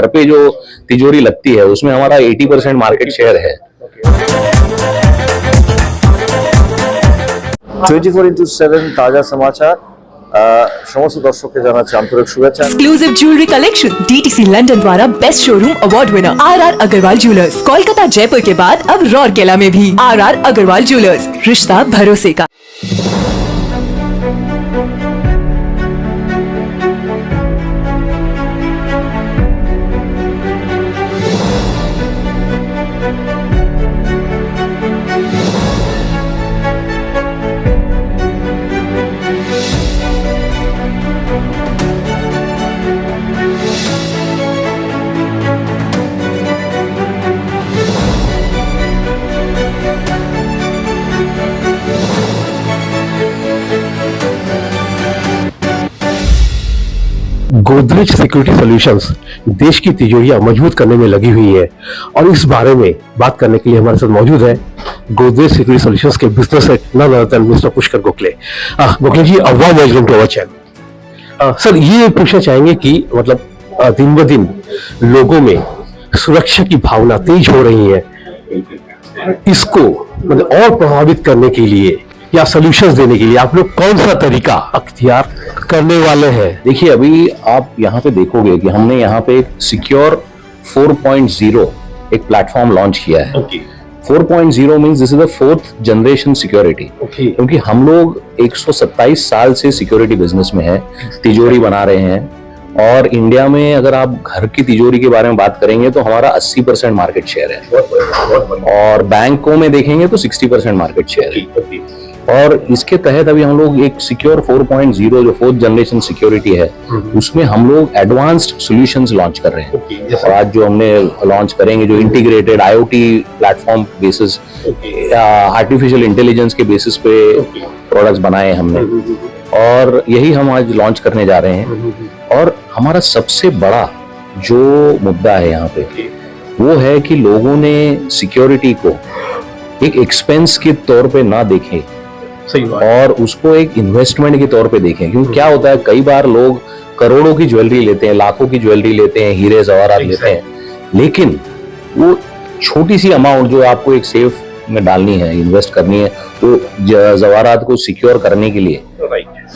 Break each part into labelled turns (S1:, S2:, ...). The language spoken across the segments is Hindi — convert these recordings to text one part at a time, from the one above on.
S1: घर पे जो तिजोरी लगती है उसमें हमारा 80% मार्केट शेयर है।
S2: 24x7 ताजा समाचार समस्त दर्शक জানাচ্ছি আন্তরিক শুভেচ্ছা।
S3: Exclusive jewellery collection DTC London द्वारा best showroom award winner RR Agarwal jewellers, Kolkata Jaipur के बाद अब रौरकेला में भी आरआर अग्रवाल ज्वेलर्स, रिश्ता भरोसे का।
S4: गोदरेज सिक्योरिटी सॉल्यूशंस देश की तिजोरियां मजबूत करने में लगी हुई है और इस बारे में बात करने के लिए हमारे साथ मौजूद है गोदरेज सिक्योरिटी सॉल्यूशंस के business head none other than mister Pushkar Gokhale. Gokhale ji, a warm welcome to our channel. Sir, ये पूछना चाहेंगे कि मतलब दिन ब दिन लोगों में सुरक्षा की भावना तेज हो रही है, इसको मतलब और प्रभावित करने के लिए या सॉल्यूशंस देने के लिए आप लोग कौन सा तरीका अख्तियार करने वाले हैं?
S1: देखिए, अभी आप यहाँ पे देखोगे कि हमने यहाँ पे एक सिक्योर 4.0 एक प्लेटफॉर्म लॉन्च किया है। 4.0 means this is the 4th generation security, क्योंकि हम लोग 127 साल से सिक्योरिटी बिजनेस में है, तिजोरी बना रहे हैं। और इंडिया में अगर आप घर की तिजोरी के बारे में बात करेंगे तो हमारा 80% मार्केट शेयर है, और बैंकों में देखेंगे तो 60% मार्केट शेयर है। और इसके तहत अभी हम लोग एक सिक्योर 4.0 जो 4th जनरेशन सिक्योरिटी है, उसमें हम लोग एडवांस्ड सॉल्यूशंस लॉन्च कर रहे हैं। और आज जो हमने लॉन्च करेंगे जो integrated IoT platform basis, artificial intelligence के बेसिस पे प्रोडक्ट्स बनाए हमने, और यही हम आज लॉन्च करने जा रहे हैं। और हमारा सबसे बड़ा जो मुद्दा है यहाँ पे वो है कि लोगों ने सिक्योरिटी को एक एक्सपेंस के तौर पे ना देखें, और उसको एक इन्वेस्टमेंट के तौर पे देखें। क्योंकि क्या होता है, कई बार लोग करोड़ों की ज्वेलरी लेते हैं, लाखों की ज्वेलरी लेते हैं, हीरे जवाहरात लेते हैं, लेकिन वो छोटी सी अमाउंट जो आपको एक सेफ में डालनी है, इन्वेस्ट करनी है, तो जवाहरात को सिक्योर करने के लिए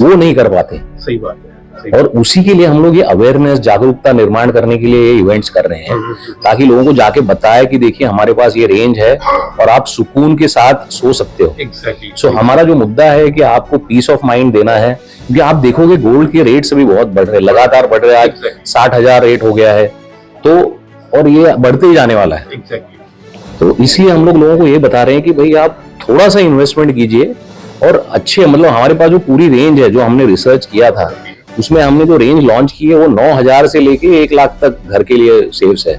S1: वो नहीं कर पाते।
S4: सही बात है।
S1: और उसी के लिए हम लोग ये अवेयरनेस, जागरूकता निर्माण करने के लिए ये इवेंट्स कर रहे हैं, ताकि लोगों को जाके बताए कि देखिए हमारे पास ये रेंज है और आप सुकून के साथ सो सकते हो। सो हमारा जो मुद्दा है कि आपको पीस ऑफ माइंड देना है, क्योंकि आप देखोगे गोल्ड के रेट्स अभी बहुत बढ़ रहे हैं, लगातार बढ़ रहे हैं। आज 60,000 रेट हो गया है, तो और ये बढ़ते ही जाने वाला है। तो इसलिए हम लोग लोगों को ये बता रहे हैं कि भाई आप थोड़ा सा इन्वेस्टमेंट कीजिए, और अच्छे मतलब हमारे पास जो पूरी रेंज है जो हमने रिसर्च किया था, उसमें हमने जो रेंज लॉन्च की है वो 9,000 से लेके 1 लाख तक घर के लिए सेव्स है।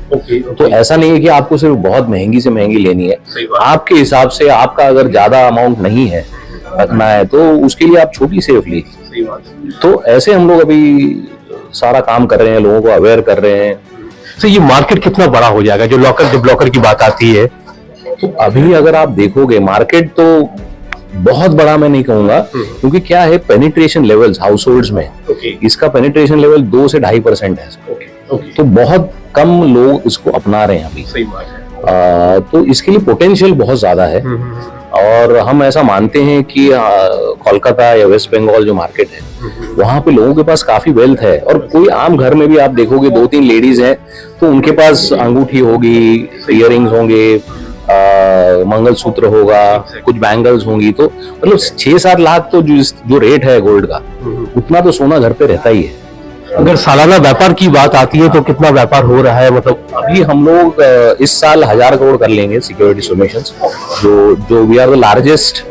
S1: तो ऐसा नहीं है कि आपको सिर्फ बहुत महंगी से महंगी लेनी है, आपके हिसाब से आपका अगर ज्यादा अमाउंट नहीं है रखना है तो उसके लिए आप छोटी सेफ लीजिए। तो ऐसे हम लोग अभी सारा काम कर रहे हैं, लोगों को अवेयर कर रहे हैं।
S4: तो ये मार्केट कितना बड़ा हो जाएगा? जो लॉकर डिब्लॉकर की बात आती है,
S1: तो अभी अगर आप देखोगे मार्केट तो बहुत बड़ा मैं नहीं कहूंगा, क्योंकि क्या है, पेनिट्रेशन लेवल्स हाउस होल्ड्स में इसका पेनिट्रेशन लेवल 2 से 2.5% है। तो बहुत कम लोग इसको अपना रहे हैं अभी।
S4: सही बात है।
S1: तो इसके लिए पोटेंशियल बहुत ज्यादा है, और हम ऐसा मानते हैं कि कोलकाता या वेस्ट बंगाल जो मार्केट है वहां पे लोगों के पास काफी वेल्थ है। और कोई आम घर में भी आप देखोगे 2-3 लेडीज हैं तो उनके पास अंगूठी होगी, इयररिंग्स होंगे, मंगलसूत्र होगा, कुछ बैंगल्स होंगी, तो मतलब 6-7 लाख तो जो रेट है गोल्ड का, उतना तो सोना घर पे रहता ही है।
S4: अगर सालाना व्यापार की बात आती है तो कितना व्यापार हो रहा है? मतलब
S1: अभी हम लोग इस साल 1000 करोड़ कर लेंगे सिक्योरिटी सॉल्यूशंस, जो we are the largest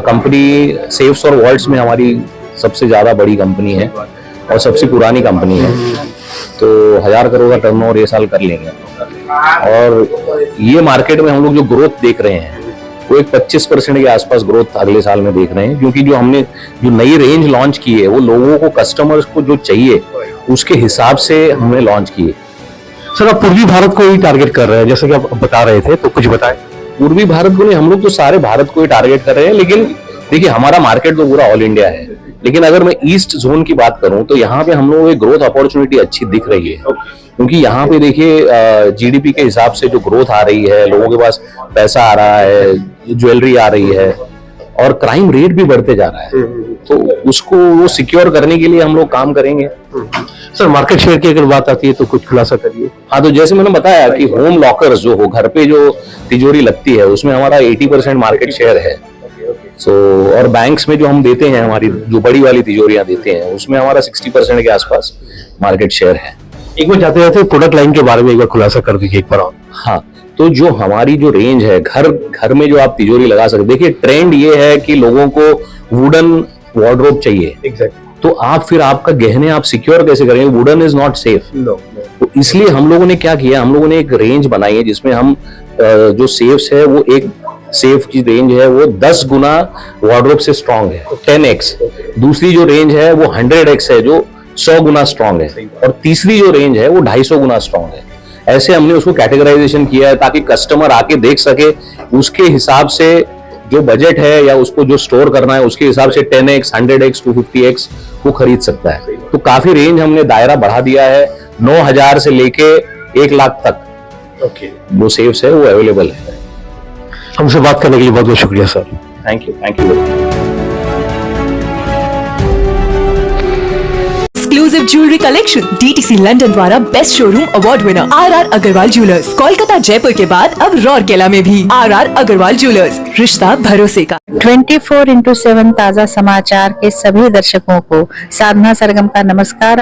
S1: company safes और वॉल्ट्स में, हमारी सबसे ज्यादा बड़ी कंपनी है और सबसे पुरानी कंपनी है। तो 1000 करोड़ का टर्नओवर ये साल कर लेंगे। और ये मार्केट में हम लोग जो ग्रोथ देख रहे हैं वो एक 25% के आसपास ग्रोथ अगले साल में देख रहे हैं, क्योंकि जो हमने जो नई रेंज लॉन्च की है वो लोगों को, कस्टमर्स को जो चाहिए उसके हिसाब से हमने लॉन्च की है।
S4: सर, आप पूर्वी भारत को ही टारगेट कर रहे हैं जैसे कि आप बता रहे थे, तो कुछ बताएं।
S1: पूर्वी भारत को नहीं, हम लोग तो सारे भारत को ही टारगेट कर रहे हैं, लेकिन देखिए हमारा मार्केट तो पूरा ऑल इंडिया है। लेकिन अगर मैं ईस्ट जोन की बात करूं तो यहाँ पे हम लोगों को ग्रोथ अपॉर्चुनिटी अच्छी दिख रही है, क्योंकि यहाँ पे देखिए जीडीपी के हिसाब से जो ग्रोथ आ रही है, लोगों के पास पैसा आ रहा है, ज्वेलरी आ रही है और क्राइम रेट भी बढ़ते जा रहा है, तो उसको वो सिक्योर करने के लिए हम लोग काम करेंगे।
S4: सर मार्केट शेयर की अगर बात आती है तो कुछ खुलासा करिए।
S1: हाँ, तो जैसे मैंने बताया कि होम लॉकर्स जो हो, घर पे जो तिजोरी लगती है उसमें हमारा 80% मार्केट शेयर है। सो और बैंक्स में जो हम देते हैं, हमारी जो बड़ी वाली तिजोरियां देते हैं उसमें हमारा 60% के आसपास मार्केट शेयर है।
S4: एक बार जाते जाते प्रोडक्ट लाइन के बारे में एक बार खुलासा कर दीजिए एक बार और।
S1: हाँ, तो जो हमारी जो रेंज है, घर में जो आप तिजोरी लगा सकते, देखिए ट्रेंड ये है कि लोगों को वुडन वार्डरोब चाहिए।
S4: एग्जैक्टली।
S1: तो आप फिर आपका गहने आप सिक्योर कैसे करेंगे? Wooden is not safe. तो इसलिए हम लोगों ने क्या किया, हम लोगों ने एक रेंज बनाई है जिसमें हम जो सेफ्स है वो एक सेफ की रेंज है वो 10 गुना वार्डरोब से स्ट्रांग है, 10x। दूसरी जो रेंज है वो 100x है, जो 100 गुना स्ट्रांग है, और तीसरी जो रेंज है वो 250 गुना स्ट्रांग है। ऐसे हमने उसको कैटेगराइजेशन किया है ताकि कस्टमर आके देख सके, उसके हिसाब से जो बजट है या उसको जो स्टोर करना है उसके हिसाब से 10x, 100x, 250x वो खरीद सकता है। तो काफी रेंज हमने दायरा बढ़ा दिया है, 9,000 से लेके 1 लाख तक वो सेफ्स है वो अवेलेबल है।
S4: हमसे बात करने के लिए बहुत बहुत शुक्रिया sir.
S1: Thank you.
S3: Exclusive jewellery collection DTC London द्वारा best showroom award winner R Agarwal jewellers, Kolkata Jaipur के बाद अब रौरकेला में भी आर अग्रवाल ज्वेलर्स, रिश्ता भरोसे का।
S5: 24x7 ताज़ा समाचार के सभी दर्शकों को साधना सरगम का नमस्कार।